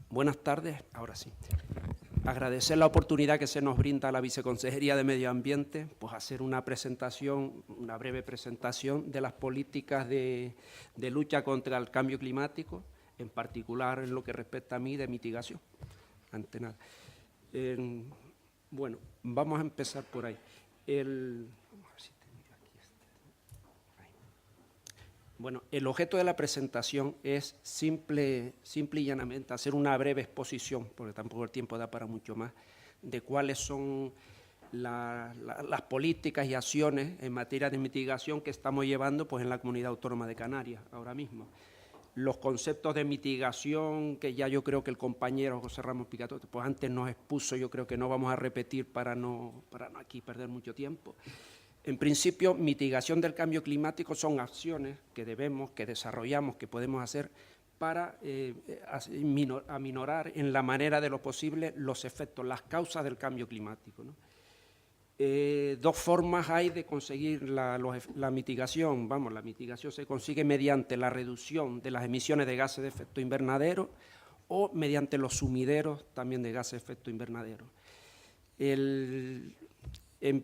Buenas tardes, ahora sí. Agradecer la oportunidad que se nos brinda a la Viceconsejería de Medio Ambiente, pues hacer una presentación, una breve presentación de las políticas de lucha contra el cambio climático, en particular en lo que respecta a mí de mitigación, ante nada. Bueno, vamos a empezar por ahí. Bueno, el objeto de la presentación es simple y llanamente hacer una breve exposición, porque tampoco el tiempo da para mucho más, de cuáles son las políticas y acciones en materia de mitigación que estamos llevando pues, en la Comunidad Autónoma de Canarias ahora mismo. Los conceptos de mitigación que ya yo creo que el compañero José Ramón Picato pues antes nos expuso, yo creo que no vamos a repetir para no aquí perder mucho tiempo. En principio, mitigación del cambio climático son acciones que debemos, que desarrollamos, que podemos hacer para aminorar en la manera de lo posible los efectos, las causas del cambio climático, ¿no? Dos formas hay de conseguir la mitigación. Vamos, la mitigación se consigue mediante la reducción de las emisiones de gases de efecto invernadero o mediante los sumideros también de gases de efecto invernadero.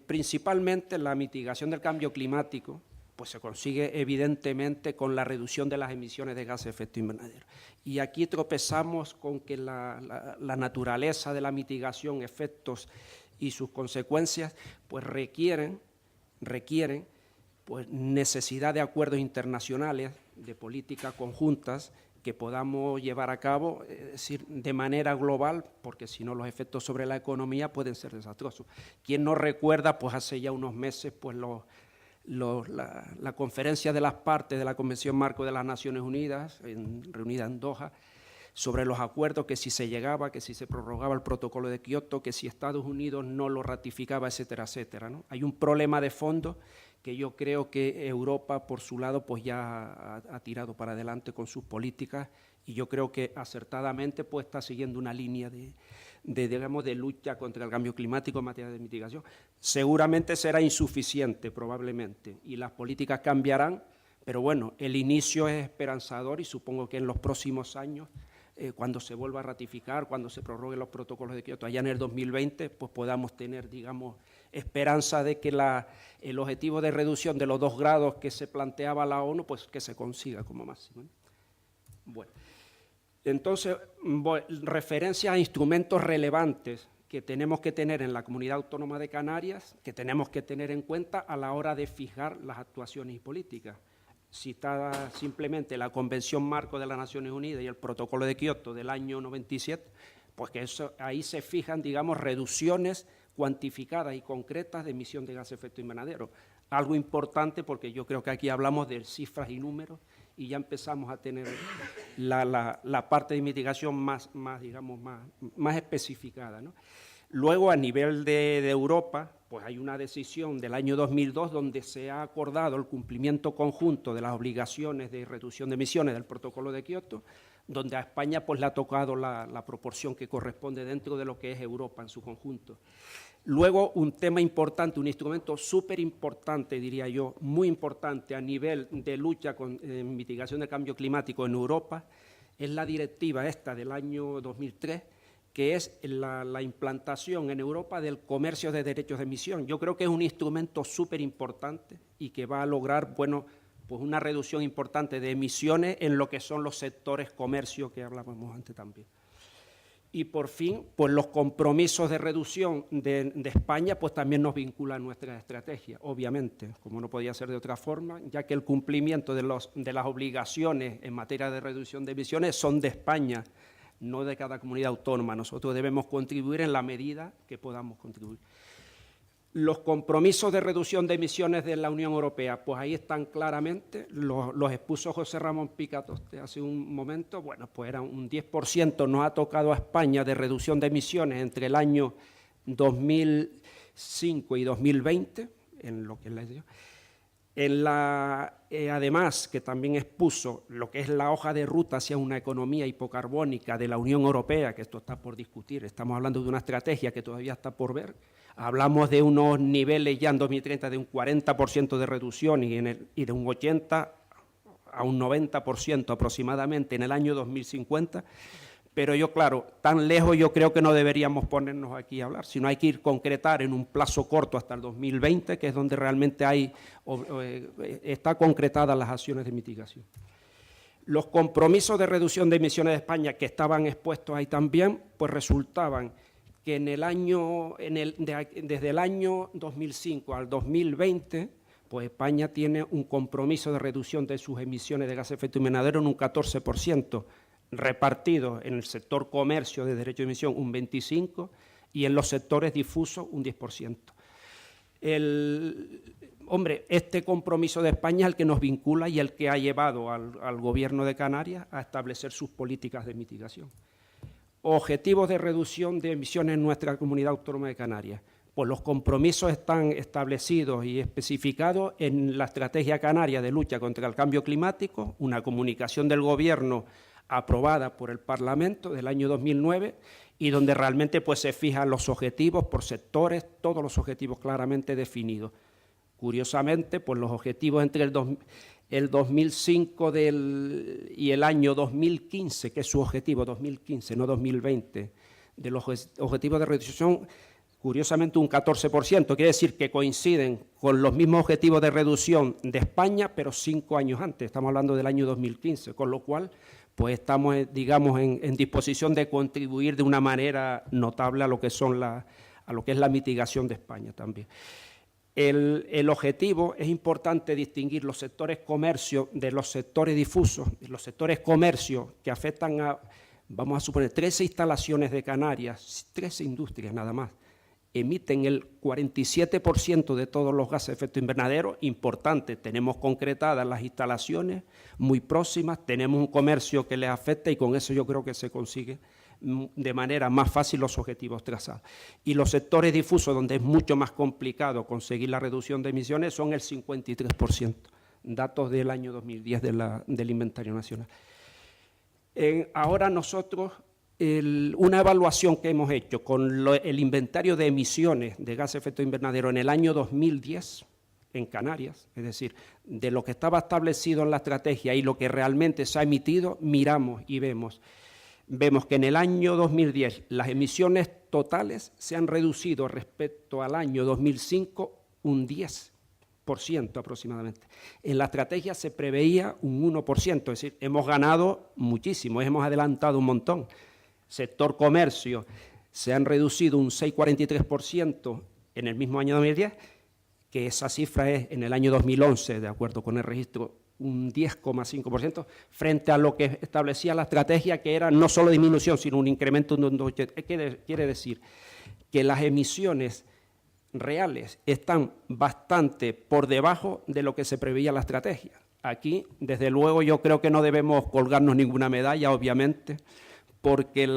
Principalmente la mitigación del cambio climático pues se consigue evidentemente con la reducción de las emisiones de gases de efecto invernadero. Y aquí tropezamos con que la naturaleza de la mitigación, efectos y sus consecuencias pues requieren pues necesidad de acuerdos internacionales, de políticas conjuntas que podamos llevar a cabo, es decir, de manera global, porque si no los efectos sobre la economía pueden ser desastrosos. ¿Quién no recuerda, pues hace ya unos meses, pues la conferencia de las partes de la Convención Marco de las Naciones Unidas, reunida en Doha, sobre los acuerdos, que si se llegaba, que si se prorrogaba el protocolo de Kioto, que si Estados Unidos no lo ratificaba, etcétera, etcétera, ¿no? Hay un problema de fondo que yo creo que Europa, por su lado, pues ya ha tirado para adelante con sus políticas y yo creo que acertadamente pues está siguiendo una línea de lucha contra el cambio climático en materia de mitigación. Seguramente será insuficiente, probablemente, y las políticas cambiarán, pero bueno, el inicio es esperanzador y supongo que en los próximos años, cuando se vuelva a ratificar, cuando se prorroguen los protocolos de Kioto, allá en el 2020, pues podamos tener, digamos, esperanza de que el objetivo de reducción de los 2 grados que se planteaba la ONU, pues que se consiga como máximo, ¿no? Bueno, entonces, referencia a instrumentos relevantes que tenemos que tener en la Comunidad Autónoma de Canarias, que tenemos que tener en cuenta a la hora de fijar las actuaciones y políticas. Citada simplemente la Convención Marco de las Naciones Unidas y el Protocolo de Kioto del año 97, pues que ahí se fijan, digamos, reducciones cuantificadas y concretas de emisión de gases de efecto invernadero. Algo importante porque yo creo que aquí hablamos de cifras y números y ya empezamos a tener la parte de mitigación más especificada, ¿no? Luego, a nivel de Europa, pues hay una decisión del año 2002 donde se ha acordado el cumplimiento conjunto de las obligaciones de reducción de emisiones del protocolo de Kioto, donde a España pues le ha tocado la proporción que corresponde dentro de lo que es Europa en su conjunto. Luego, un tema importante, un instrumento súper importante, diría yo, muy importante a nivel de lucha con mitigación del cambio climático en Europa, es la directiva esta del año 2003, que es la implantación en Europa del comercio de derechos de emisión. Yo creo que es un instrumento súper importante y que va a lograr, bueno, pues una reducción importante de emisiones en lo que son los sectores comercio que hablábamos antes también. Y por fin, pues los compromisos de reducción de España pues también nos vinculan a nuestra estrategia, obviamente, como no podía ser de otra forma, ya que el cumplimiento de las obligaciones en materia de reducción de emisiones son de España, no de cada comunidad autónoma. Nosotros debemos contribuir en la medida que podamos contribuir. Los compromisos de reducción de emisiones de la Unión Europea, pues ahí están claramente, los expuso José Ramón Picato hace un momento. Bueno, pues era un 10% nos ha tocado a España de reducción de emisiones entre el año 2005 y 2020, en lo que les digo. Además, que también expuso lo que es la hoja de ruta hacia una economía hipocarbónica de la Unión Europea, que esto está por discutir, estamos hablando de una estrategia que todavía está por ver. Hablamos de unos niveles ya en 2030 de un 40% de reducción y de un 80% a un 90% aproximadamente en el año 2050, Pero yo, claro, tan lejos yo creo que no deberíamos ponernos aquí a hablar, sino hay que ir concretar en un plazo corto hasta el 2020, que es donde realmente está concretadas las acciones de mitigación. Los compromisos de reducción de emisiones de España que estaban expuestos ahí también, pues resultaban que desde el año 2005 al 2020, pues España tiene un compromiso de reducción de sus emisiones de gases de efecto invernadero en un 14%, repartido en el sector comercio de derecho de emisión un 25% y en los sectores difusos un 10%. Hombre, este compromiso de España es el que nos vincula y el que ha llevado al Gobierno de Canarias a establecer sus políticas de mitigación. Objetivos de reducción de emisiones en nuestra comunidad autónoma de Canarias. Pues los compromisos están establecidos y especificados en la Estrategia Canaria de lucha contra el cambio climático, una comunicación del Gobierno aprobada por el Parlamento del año 2009 y donde realmente pues, se fijan los objetivos por sectores, todos los objetivos claramente definidos. Curiosamente, pues los objetivos entre el 2005 y el año 2015, que es su objetivo, 2015, no 2020, de los objetivos de reducción, curiosamente un 14%, quiere decir que coinciden con los mismos objetivos de reducción de España, pero 5 años antes, estamos hablando del año 2015, con lo cual pues estamos, digamos, en disposición de contribuir de una manera notable a lo que es la mitigación de España también. El objetivo, es importante distinguir los sectores comercio de los sectores difusos. Los sectores comercio que afectan a, vamos a suponer, 13 instalaciones de Canarias, 13 industrias nada más, emiten el 47% de todos los gases de efecto invernadero, importante, tenemos concretadas las instalaciones muy próximas, tenemos un comercio que les afecta y con eso yo creo que se consigue de manera más fácil los objetivos trazados. Y los sectores difusos, donde es mucho más complicado conseguir la reducción de emisiones, son el 53%, datos del año 2010 del Inventario Nacional. Ahora nosotros, una evaluación que hemos hecho con el inventario de emisiones de gases de efecto invernadero en el año 2010 en Canarias, es decir, de lo que estaba establecido en la estrategia y lo que realmente se ha emitido, miramos y vemos que en el año 2010 las emisiones totales se han reducido respecto al año 2005 un 10% aproximadamente. En la estrategia se preveía un 1%, es decir, hemos ganado muchísimo, hemos adelantado un montón. Sector comercio se han reducido un 6,43% en el mismo año 2010, que esa cifra es en el año 2011, de acuerdo con el registro, un 10,5%, frente a lo que establecía la estrategia, que era no solo disminución, sino un incremento de un 2,8%. Quiere decir que las emisiones reales están bastante por debajo de lo que se preveía la estrategia. Aquí, desde luego, yo creo que no debemos colgarnos ninguna medalla, obviamente, porque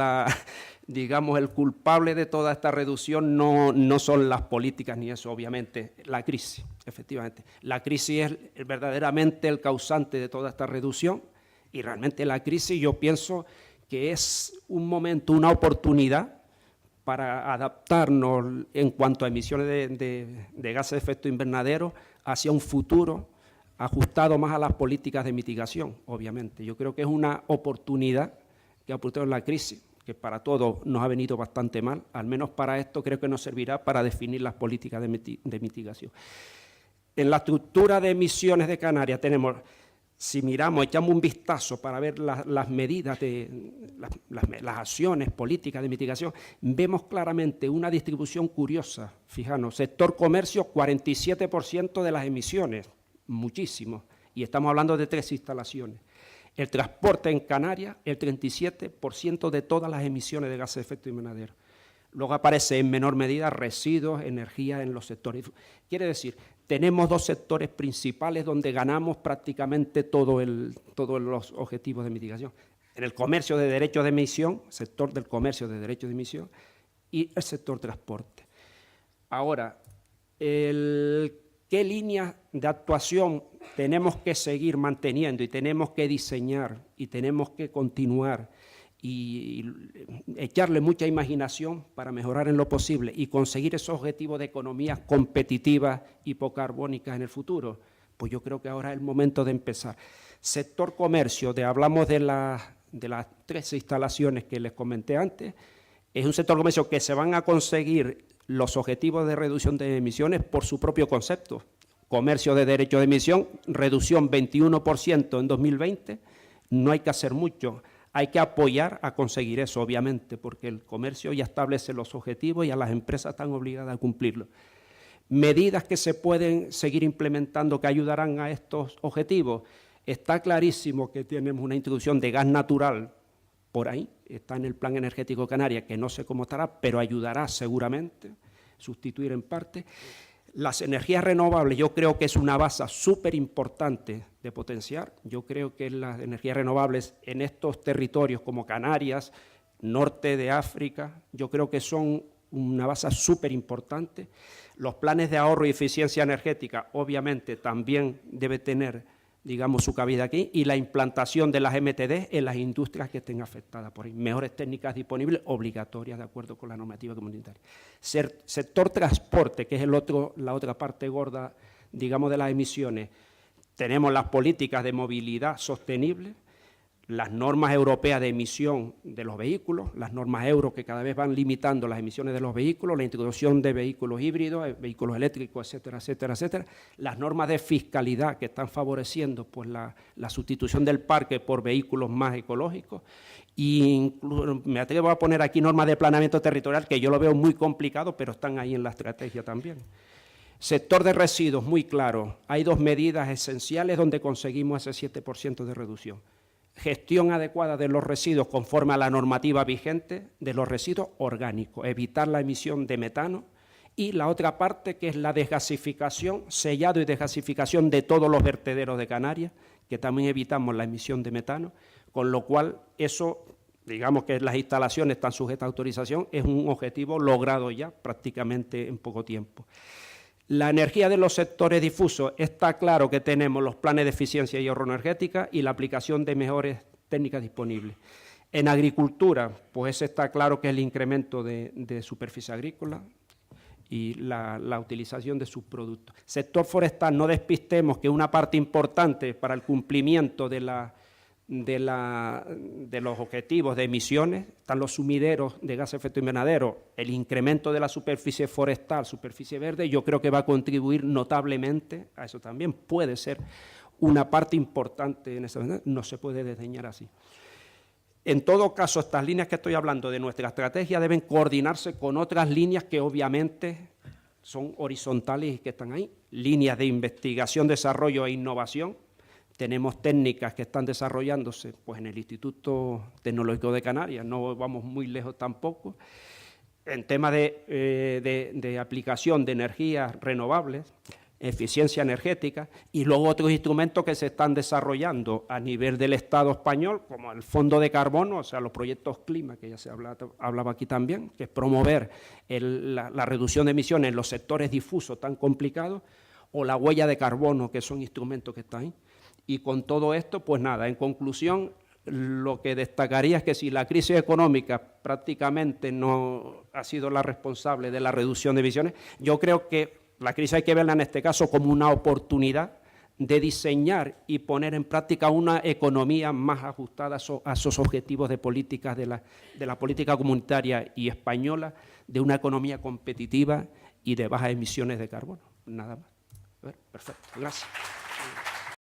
digamos, el culpable de toda esta reducción no son las políticas ni eso, obviamente, la crisis, efectivamente. La crisis es verdaderamente el causante de toda esta reducción y realmente la crisis yo pienso que es un momento, una oportunidad para adaptarnos en cuanto a emisiones de gases de efecto invernadero hacia un futuro ajustado más a las políticas de mitigación, obviamente. Yo creo que es una oportunidad que ha aportado la crisis, que para todos nos ha venido bastante mal, al menos para esto creo que nos servirá para definir las políticas de mitigación. En la estructura de emisiones de Canarias tenemos, si miramos, echamos un vistazo para ver las medidas, las acciones políticas de mitigación, vemos claramente una distribución curiosa. Fijaros, sector comercio, 47% de las emisiones, muchísimo, y estamos hablando de 3 instalaciones. El transporte en Canarias, el 37% de todas las emisiones de gases de efecto invernadero. Luego aparece en menor medida residuos, energía en los sectores. Quiere decir, tenemos 2 sectores principales donde ganamos prácticamente todos los objetivos de mitigación. En el comercio de derechos de emisión, sector del comercio de derechos de emisión, y el sector transporte. Ahora, ¿qué líneas de actuación tenemos que seguir manteniendo y tenemos que diseñar y tenemos que continuar y echarle mucha imaginación para mejorar en lo posible y conseguir esos objetivos de economías competitivas hipocarbónicas en el futuro? Pues yo creo que ahora es el momento de empezar. Sector comercio, hablamos de las 13 instalaciones que les comenté antes. Es un sector comercio que se van a conseguir los objetivos de reducción de emisiones por su propio concepto. Comercio de derecho de emisión, reducción 21% en 2020, no hay que hacer mucho. Hay que apoyar a conseguir eso, obviamente, porque el comercio ya establece los objetivos y a las empresas están obligadas a cumplirlos. Medidas que se pueden seguir implementando que ayudarán a estos objetivos. Está clarísimo que tenemos una introducción de gas natural por ahí, está en el Plan Energético Canarias, que no sé cómo estará, pero ayudará seguramente, sustituir en parte. Las energías renovables yo creo que es una base súper importante de potenciar. Yo creo que las energías renovables en estos territorios como Canarias, norte de África, yo creo que son una base súper importante. Los planes de ahorro y eficiencia energética obviamente también debe tener, digamos, su cabida aquí, y la implantación de las MTD en las industrias que estén afectadas por ahí. Mejores técnicas disponibles, obligatorias, de acuerdo con la normativa comunitaria. Sector transporte, que es la otra parte gorda, digamos, de las emisiones. Tenemos las políticas de movilidad sostenible, las normas europeas de emisión de los vehículos, las normas euro que cada vez van limitando las emisiones de los vehículos, la introducción de vehículos híbridos, vehículos eléctricos, etcétera, etcétera, etcétera, las normas de fiscalidad que están favoreciendo pues, la sustitución del parque por vehículos más ecológicos, y incluso, me atrevo a poner aquí normas de planeamiento territorial que yo lo veo muy complicado, pero están ahí en la estrategia también. Sector de residuos, muy claro, hay dos medidas esenciales donde conseguimos ese 7% de reducción. Gestión adecuada de los residuos conforme a la normativa vigente de los residuos orgánicos, evitar la emisión de metano, y la otra parte que es la desgasificación, sellado y desgasificación de todos los vertederos de Canarias, que también evitamos la emisión de metano, con lo cual eso, digamos que las instalaciones están sujetas a autorización, es un objetivo logrado ya prácticamente en poco tiempo. La energía de los sectores difusos, está claro que tenemos los planes de eficiencia y ahorro energética y la aplicación de mejores técnicas disponibles. En agricultura, pues está claro que es el incremento de superficie agrícola y la utilización de sus productos. Sector forestal, no despistemos que una parte importante para el cumplimiento de los objetivos de emisiones, están los sumideros de gas de efecto invernadero, el incremento de la superficie forestal, superficie verde, yo creo que va a contribuir notablemente a eso también, puede ser una parte importante en esta, no se puede desdeñar así. En todo caso, estas líneas que estoy hablando de nuestra estrategia deben coordinarse con otras líneas que obviamente son horizontales y que están ahí, líneas de investigación, desarrollo e innovación. Tenemos técnicas que están desarrollándose pues, en el Instituto Tecnológico de Canarias, no vamos muy lejos tampoco, en temas de aplicación de energías renovables, eficiencia energética, y luego otros instrumentos que se están desarrollando a nivel del Estado español, como el Fondo de Carbono, o sea, los proyectos clima, que ya se hablaba aquí también, que es promover la reducción de emisiones en los sectores difusos tan complicados, o la huella de carbono, que son instrumentos que están ahí. Y con todo esto, pues nada, en conclusión, lo que destacaría es que si la crisis económica prácticamente no ha sido la responsable de la reducción de emisiones, yo creo que la crisis hay que verla en este caso como una oportunidad de diseñar y poner en práctica una economía más ajustada a esos objetivos de políticas de la política comunitaria y española, de una economía competitiva y de bajas emisiones de carbono. Nada más. Perfecto, gracias.